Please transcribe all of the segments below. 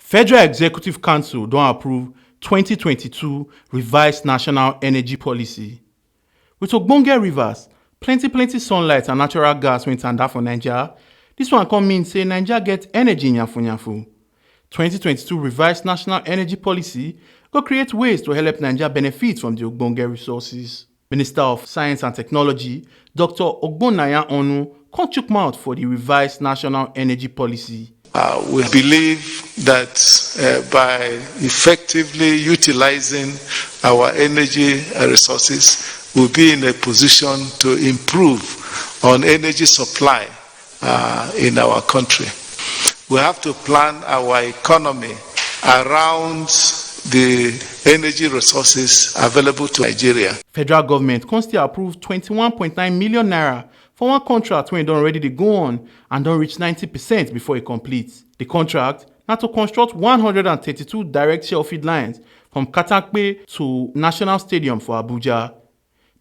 Federal Executive Council don approve 2022 revised national energy policy. With ogbonge rivers, plenty sunlight and natural gas wey tanda for Naija, dis one come mean say Naija get energy nyafu. 2022 revised national energy policy go create ways to help Naija benefit from the ogbonge resources. Minister of Science and Technology, Dr. Ogbonnaya Onu, come chook mouth for the revised national energy policy. We believe that by effectively utilizing our energy resources, we'll be in a position to improve on energy supply in our country. We have to plan our economy around the energy resources available to Nigeria. Federal government can still approve 21.9 million naira for one contract when it don already go on and don't reach 90% before it completes. The contract now to construct 132 direct shell feed lines from Katakpe to National Stadium for Abuja.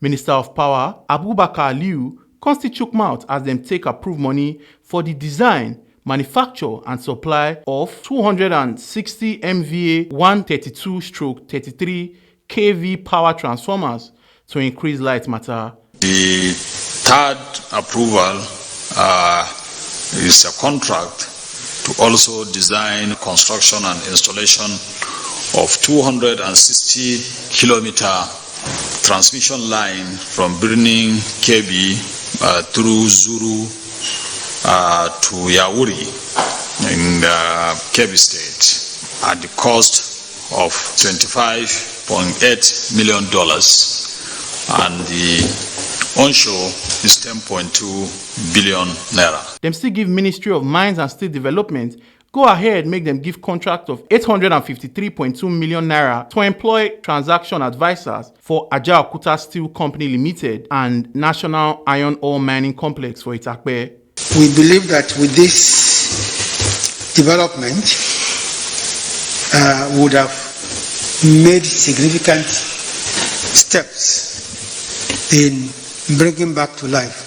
Minister of Power Abubakar Aliu still chook mouth as them take approved money for the design, manufacture and supply of 260 MVA 132/33 kV power transformers to increase light matter. The third approval is a contract to also design, construction and installation of 260 kilometer transmission line from Birnin Kebbi through Zuru to Yauri in Kebbi State at the cost of $25.8 million, and the onshore is 10.2 billion naira. Them still give Ministry of Mines and State Development go ahead make them give contract of 853.2 million naira to employ transaction advisors for Ajaokuta Steel Company Limited and National Iron Ore Mining Complex for Itakpe. We believe that with this development would have made significant steps in bringing back to life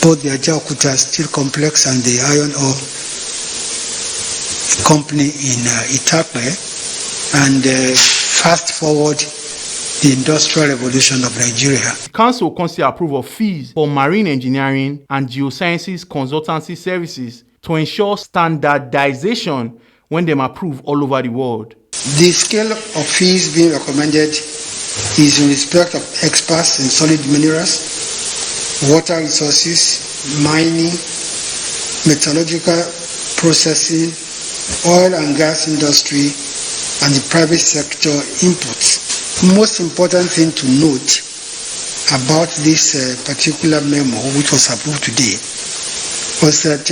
both the Ajaokuta Steel Complex and the Iron Ore Company in Itakpe, and fast forward the industrial revolution of Nigeria. The council can still approve of fees for marine engineering and geosciences consultancy services to ensure standardization when them approve all over the world. The scale of fees being recommended is in respect of experts in solid minerals, water resources, mining, metallurgical processing, oil and gas industry, and the private sector inputs. Most important thing to note about this particular memo, which was approved today, was that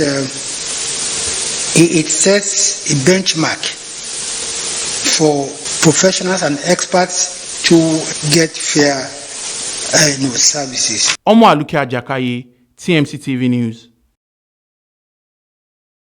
it sets a benchmark for professionals and experts to get fair services. Omo Aluke Ajakaye, TMC TV News.